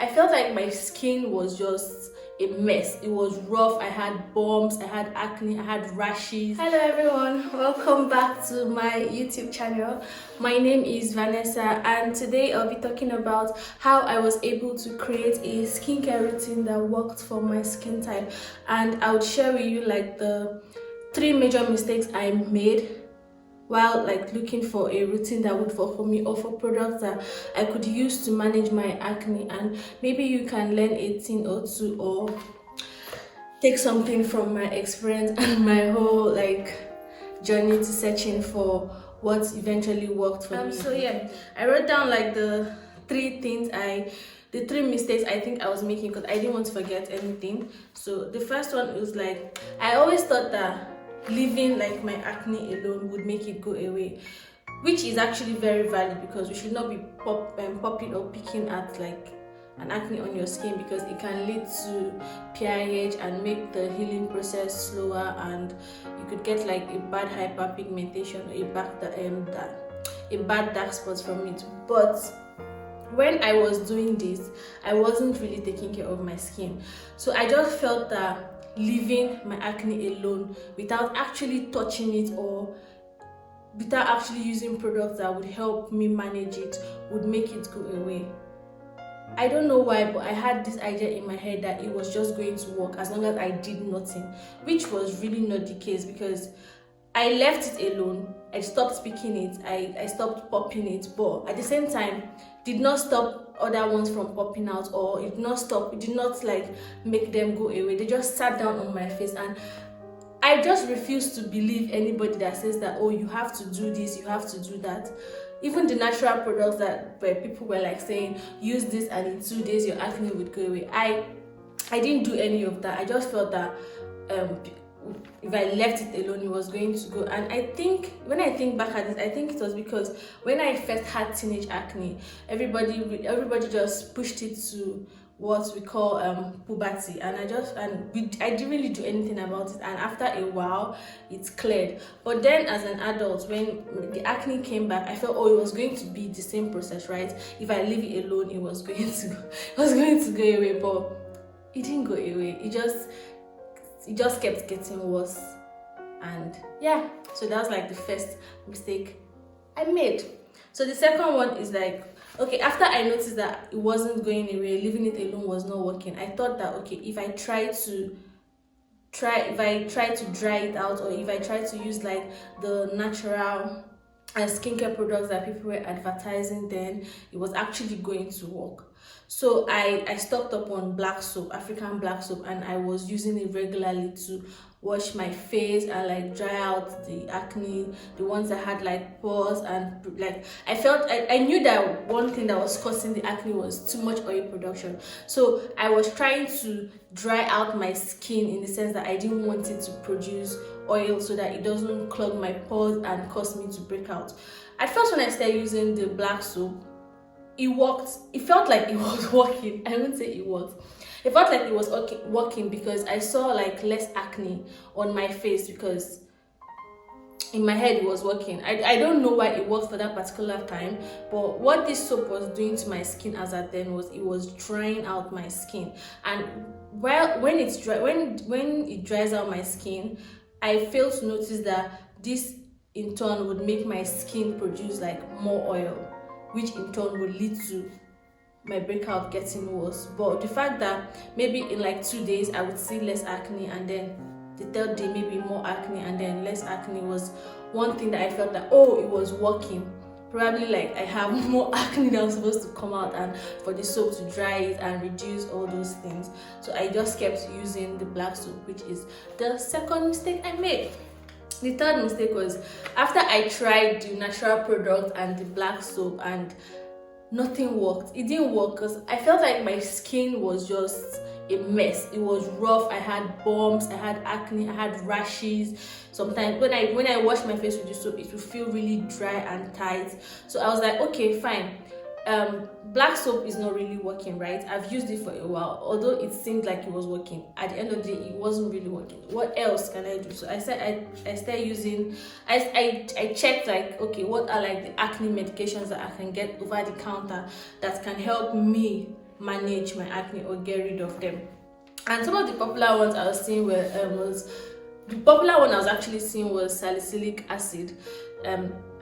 I felt like my skin was just a mess. It was rough. I had bumps, I had acne, I had rashes. Hello everyone, welcome back to my YouTube channel. My name is Vanessa and today I'll be talking about how I was able to create a skincare routine that worked for my skin type, and I would share with you like the 3 major mistakes I made while looking for a routine that would work for me, or for products that I could use to manage my acne. And maybe you can learn a thing or two, or take something from my experience and my whole journey to searching for what eventually worked for me. So yeah, I wrote down the 3 mistakes I think I was making, because I didn't want to forget anything. So the first one was I always thought that leaving my acne alone would make it go away, which is actually very valid, because you should not be popping or picking at an acne on your skin, because it can lead to PIH and make the healing process slower, and you could get a bad hyperpigmentation or a bad dark spots from it. But when I was doing this, I wasn't really taking care of my skin, so I just felt that leaving my acne alone without actually touching it, or without actually using products that would help me manage it, would make it go away. I don't know why, but I had this idea in my head that it was just going to work as long as I did nothing, which was really not the case, because I left it alone. I stopped picking it, I stopped popping it, but at the same time did not stop other ones from popping out, or it did not make them go away. They just sat down on my face, and I just refuse to believe anybody that says that, oh, you have to do this, you have to do that. Even the natural products where people were saying, use this and in 2 days your acne would go away. I didn't do any of that. I just felt that if I left it alone, it was going to go. And I think, when I think back at it, I think it was because when I first had teenage acne, everybody just pushed it to what we call puberty, and I didn't really do anything about it, and after a while it's cleared. But then as an adult, when the acne came back, I felt, oh, it was going to be the same process, right? If I leave it alone, it was going to go away. But it didn't go away. It just kept getting worse. And yeah, so that was the first mistake I made. So the second one is okay, after I noticed that it wasn't going away, leaving it alone was not working, I thought that, okay, if I try to dry it out, or if I try to use the natural and skincare products that people were advertising, then it was actually going to work. So I stocked up on black soap, African black soap, and I was using it regularly to wash my face and dry out the acne, the ones that had pores. And I knew that one thing that was causing the acne was too much oil production. So I was trying to dry out my skin, in the sense that I didn't want it to produce oil, so that it doesn't clog my pores and cause me to break out. At first, when I started using the black soap, it worked. It felt like it was working. I wouldn't say it worked. It felt like it was working, because I saw less acne on my face, because in my head it was working. I don't know why it worked for that particular time, but what this soap was doing to my skin as at then was it was drying out my skin. And when it dries out my skin, I failed to notice that this in turn would make my skin produce more oil, which in turn would lead to my breakout getting worse. But the fact that maybe in 2 days I would see less acne, and then the third day maybe more acne, and then less acne, was one thing that I felt that, oh, it was working. Probably I have more acne that was supposed to come out, and for the soap to dry it and reduce all those things. So I just kept using the black soap, which is the second mistake I made. The third mistake was, after I tried the natural product and the black soap and nothing worked. It didn't work, because I felt like my skin was just a mess. It was rough. I had bumps, I had acne, I had rashes. Sometimes when I wash my face with the soap, it would feel really dry and tight. So I was like, okay, fine. Black soap is not really working, right? I've used it for a while, although it seemed like it was working. At the end of the day, it wasn't really working. What else can I do? So I started using, I checked okay, what are the acne medications that I can get over the counter that can help me manage my acne or get rid of them. And some of the popular ones I was seeing were the popular one I was actually seeing was salicylic acid.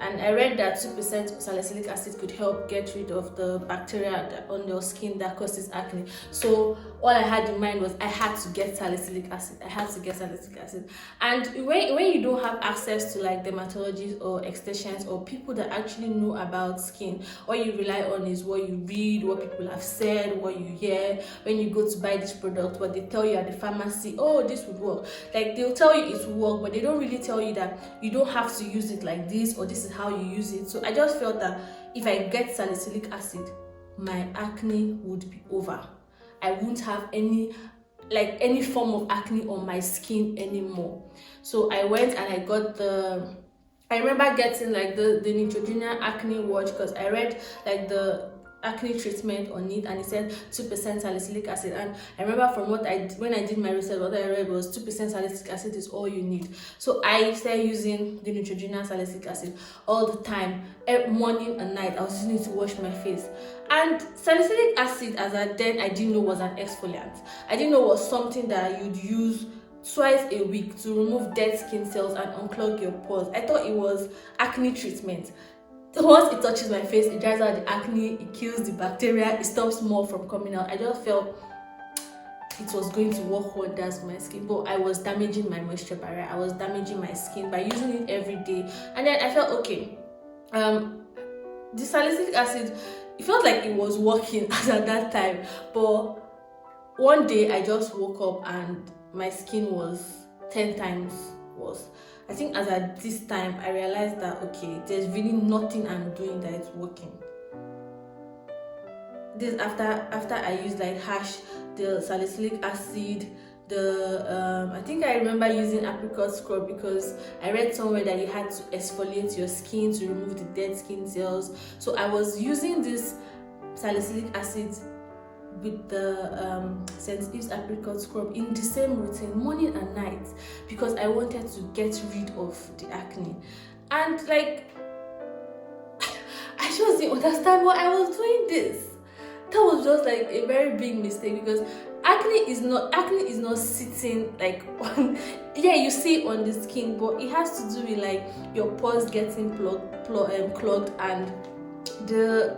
And I read that 2% salicylic acid could help get rid of the bacteria on your skin that causes acne. So all I had in mind was I had to get salicylic acid. I had to get salicylic acid. And when you don't have access to like dermatologists or estheticians or people that actually know about skin, all you rely on is what you read, what people have said, what you hear. When you go to buy this product, what they tell you at the pharmacy, oh, this would work. Like they'll tell you it will work, but they don't really tell you that you don't have to use it like this, or this is how you use it. So I just felt that if I get salicylic acid, my acne would be over. I won't have any form of acne on my skin anymore. So I went and I got I remember getting like the Neutrogena acne watch, because I read like the acne treatment on it and it said 2% salicylic acid. And I remember from when I did my research, what I read was 2% salicylic acid is all you need. So I started using the Neutrogena salicylic acid all the time, every morning and night. I was using it to wash my face. And salicylic acid, as I didn't know was an exfoliant. I didn't know was something that you'd use twice a week to remove dead skin cells and unclog your pores. I thought it was acne treatment. Once it touches my face, it dries out the acne, it kills the bacteria, it stops more from coming out. I just felt it was going to work wonders for my skin, but I was damaging my moisture barrier. I was damaging my skin by using it every day. And then I felt okay. The salicylic acid, it felt like it was working at that time, but one day I just woke up and my skin was 10 times worse. I think as at this time, I realized that, okay, there's really nothing I'm doing that is working. This after I used like the salicylic acid, I think I remember using apricot scrub, because I read somewhere that you had to exfoliate your skin to remove the dead skin cells. So I was using this salicylic acid with the St. Ives apricot scrub in the same routine, morning and night, because I wanted to get rid of the acne. And like I just didn't understand why I was doing this. That was just like a very big mistake, because acne is not sitting like on, yeah, you see it on the skin, but it has to do with like your pores getting clogged and the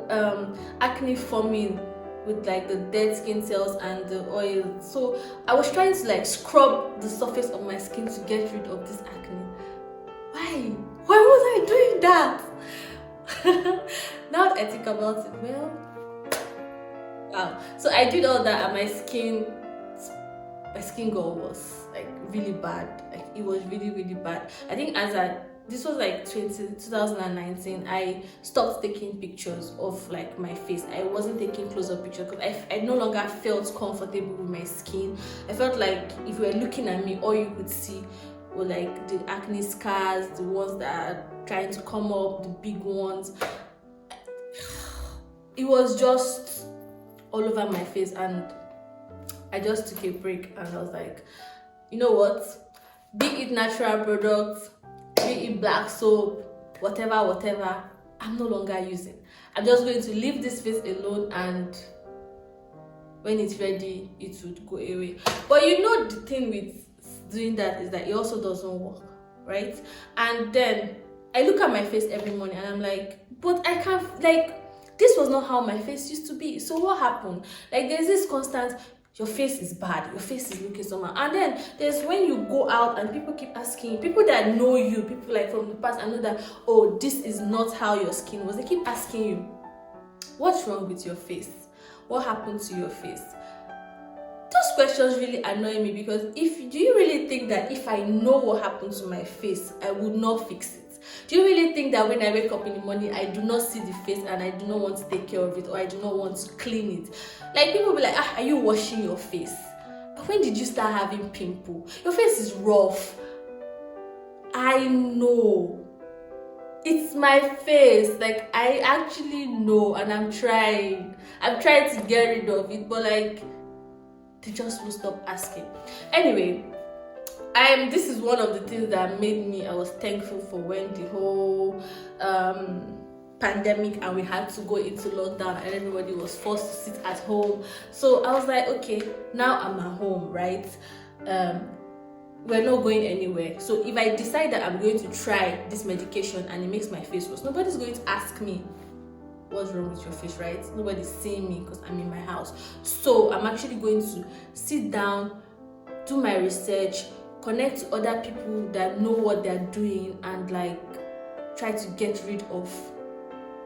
acne forming with like the dead skin cells and the oil. So I was trying to like scrub the surface of my skin to get rid of this acne. Why was I doing that? Now that I think about it, well, wow. So I did all that and my skin got worse, like really bad. Like it was really, really bad. I think this was like 2019, I stopped taking pictures of like my face. I wasn't taking close-up pictures because I no longer felt comfortable with my skin. I felt like if you were looking at me, all you could see were like the acne scars, the ones that are trying to come up, the big ones. It was just all over my face, and I just took a break and I was like, you know what? Be it natural products, be it black soap, whatever, I'm no longer using. I'm just going to leave this face alone, and when it's ready, it would go away. But you know, the thing with doing that is that it also doesn't work, right? And then I look at my face every morning and I'm like, but I can't, like, this was not how my face used to be. So what happened? Like, there's this constant, your face is bad, your face is looking somehow. And then there's when you go out and people keep asking, people that know you, people like from the past, I know that, oh, this is not how your skin was. They keep asking you, what's wrong with your face? What happened to your face? Those questions really annoy me, because do you really think that if I know what happened to my face, I would not fix it? Do you really think that when I wake up in the morning, I do not see the face and I do not want to take care of it, or I do not want to clean it? Like, people be like, are you washing your face? When did you start having pimple? Your face is rough. I know. It's my face. Like, I actually know, and I'm trying to get rid of it, but like, they just will stop asking. Anyway, this is one of the things that made me, I was thankful for when the whole pandemic and we had to go into lockdown and everybody was forced to sit at home. So I was like, okay, now I'm at home, right? We're not going anywhere. So if I decide that I'm going to try this medication and it makes my face worse, nobody's going to ask me what's wrong with your face, right? Nobody's seeing me because I'm in my house. So I'm actually going to sit down, do my research, connect to other people that know what they're doing, and like try to get rid of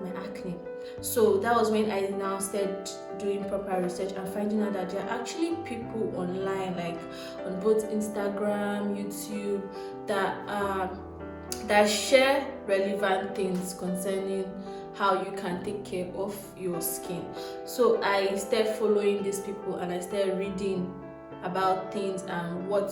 my acne. So that was when I now started doing proper research and finding out that there are actually people online, like on both Instagram, YouTube, that share relevant things concerning how you can take care of your skin. So I started following these people and I started reading about things and what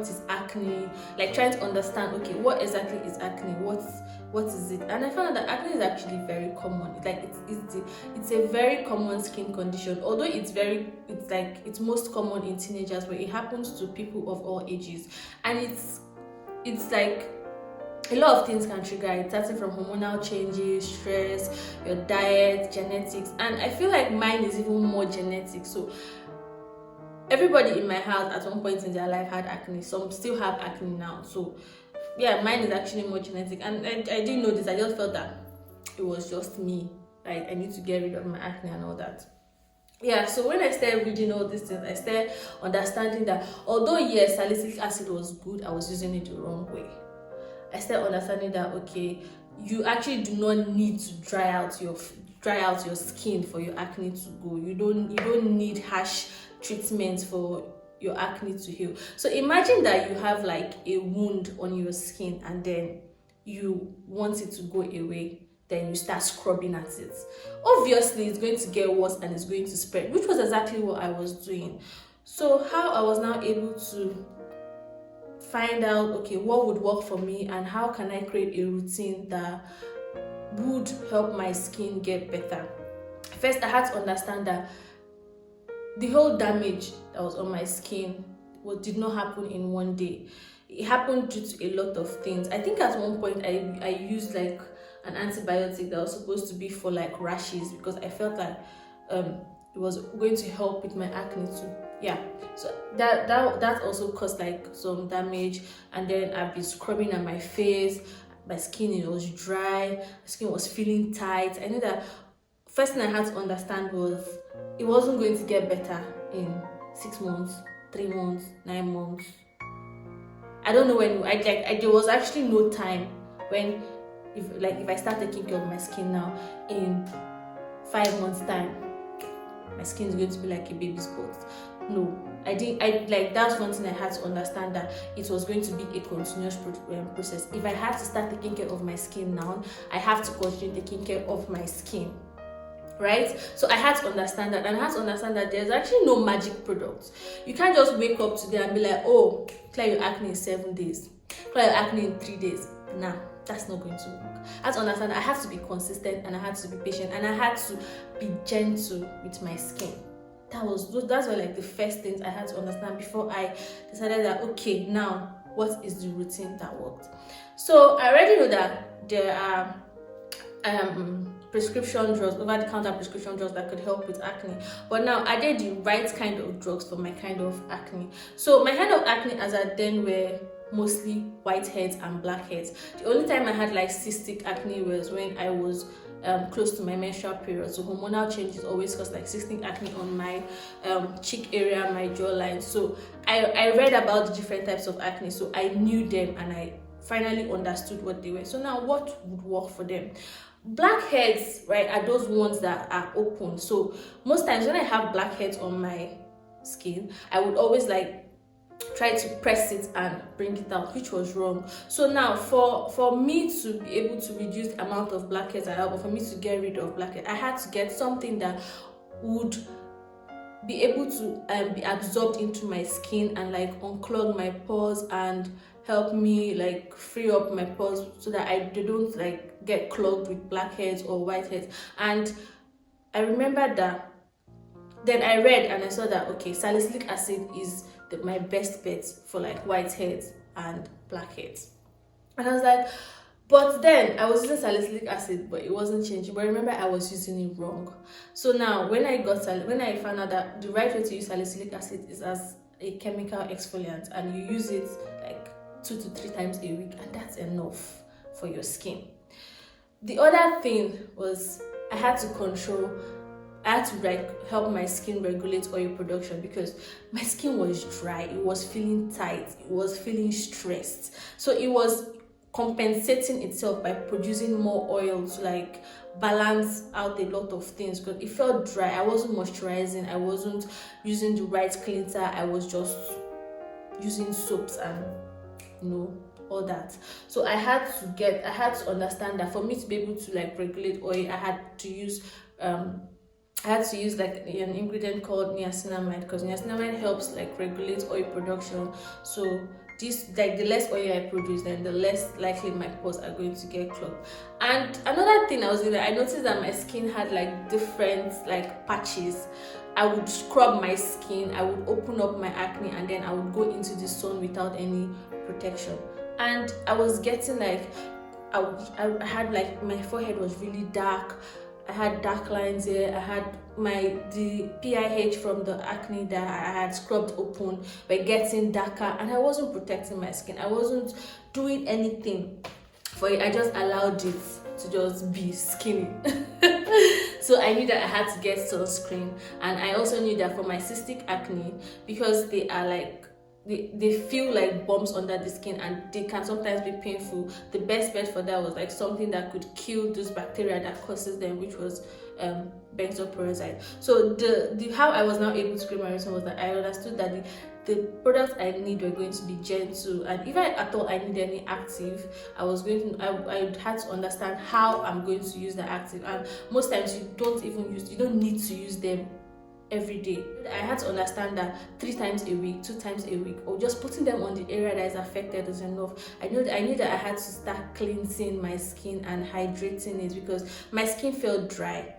is acne, like trying to understand, okay, what exactly is acne, what is it? And I found out that acne is actually very common. It's a very common skin condition, although it's most common in teenagers, but it happens to people of all ages. And it's like a lot of things can trigger it, starting from hormonal changes, stress, your diet, genetics, and I feel like mine is even more genetic. So everybody in my house at one point in their life had acne. Some still have acne now. So yeah, mine is actually more genetic. And I didn't know this. I just felt that it was just me. Right? I need to get rid of my acne and all that. Yeah, so when I started reading all these things, I started understanding that although yes, salicylic acid was good, I was using it the wrong way. I started understanding that, okay, you actually do not need to dry out your skin for your acne to go. You don't need harsh treatments for your acne to heal. So imagine that you have like a wound on your skin and then you want it to go away, then you start scrubbing at it. Obviously it's going to get worse and it's going to spread, which was exactly what I was doing. So how I was now able to find out, okay, what would work for me and how can I create a routine that would help my skin get better. First, I had to understand that the whole damage that was on my skin did not happen in one day. It happened due to a lot of things. I think at one point I used like an antibiotic that was supposed to be for like rashes because I felt like it was going to help with my acne too. Yeah, so that also caused like some damage. And then I've been scrubbing at my face, my skin, it was dry, my skin was feeling tight. I knew that first thing I had to understand was it wasn't going to get better in 6 months, 3 months, 9 months. I don't know when. There was actually no time when, if I start taking care of my skin now, in 5 months' time, my skin is going to be like a baby spot. No, I didn't. That's one thing I had to understand, that it was going to be a continuous process. If I had to start taking care of my skin now, I have to continue taking care of my skin. Right? So I had to understand that, and I had to understand that there's actually no magic products. You can't just wake up today and be like, oh, clear your acne in 7 days, clear your acne in 3 days. Nah, that's not going to work. I had to understand that I had to be consistent and I had to be patient and I had to be gentle with my skin. That's were like the first things I had to understand before I decided that, okay, now what is the routine that worked. So I already know that there are prescription drugs, over-the-counter prescription drugs that could help with acne, but now I did the right kind of drugs for my kind of acne. So my kind of acne as at then were mostly whiteheads and blackheads. The only time I had like cystic acne was when I was close to my menstrual period. So hormonal changes always cause like cystic acne on my cheek area, my jawline. So I read about the different types of acne, so I knew them and I finally understood what they were. So now what would work for them? Blackheads, right, are those ones that are open. So most times when I have blackheads on my skin, I would always like try to press it and bring it out, which was wrong. So now for me to be able to reduce the amount of blackheads I have, or for me to get rid of blackheads, I had to get something that would be able to be absorbed into my skin and like unclog my pores and help me like free up my pores so that they don't like get clogged with blackheads or whiteheads. And I remember that then I read and I saw that, okay, salicylic acid is my best bet for like whiteheads and blackheads. And I was like, But then I was using salicylic acid, but it wasn't changing. But remember, I was using it wrong. So now when I found out that the right way to use salicylic acid is as a chemical exfoliant, and you use it like 2 to 3 times a week, and that's enough for your skin. The other thing was I had to like help my skin regulate oil production, because my skin was dry, it was feeling tight, it was feeling stressed. So it was compensating itself by producing more oil to like balance out a lot of things, because it felt dry. I wasn't moisturizing, I wasn't using the right cleanser, I was just using soaps and all that. So I had to understand that for me to be able to like regulate oil, I had to use like an ingredient called niacinamide, because niacinamide helps like regulate oil production. So this, like, the less oil I produce, then the less likely my pores are going to get clogged. And another thing I noticed that my skin had like different like patches. I would scrub my skin, I would open up my acne, and then I would go into the sun without any protection. And I was getting like, I had like, my forehead was really dark. I had dark lines here. I had the PIH from the acne that I had scrubbed open were getting darker, and I wasn't protecting my skin. I wasn't doing anything for it. I just allowed it to just be skinny. So I knew that I had to get sunscreen, and I also knew that for my cystic acne, because they are like, they feel like bumps under the skin, and they can sometimes be painful. The best bet for that was like something that could kill those bacteria that causes them, which was benzoperoxide. So the how I was now able to create my reason was that I understood that the products I need were going to be gentle, and if I at all I need any active, I had to understand how I'm going to use the active. And most times you don't need to use them every day. I had to understand that 3 times a week, 2 times a week, or just putting them on the area that is affected is enough. I knew that I had to start cleansing my skin and hydrating it, because my skin felt dry.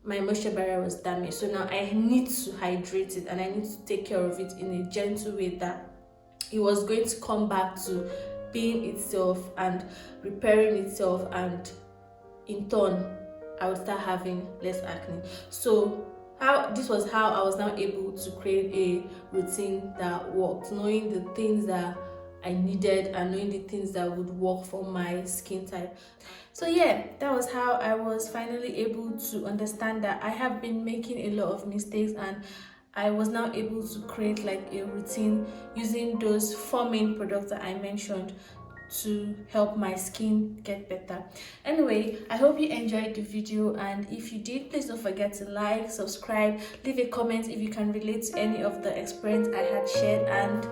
My moisture barrier was damaged. So now I need to hydrate it, and I need to take care of it in a gentle way that it was going to come back to being itself and repairing itself, and in turn I would start having less acne. So this was how I was now able to create a routine that worked, knowing the things that I needed and knowing the things that would work for my skin type. So yeah, that was how I was finally able to understand that I have been making a lot of mistakes, and I was now able to create like a routine using those 4 main products that I mentioned to help my skin get better. Anyway, I hope you enjoyed the video, and if you did, please don't forget to like, subscribe, leave a comment if you can relate to any of the experience I had shared, and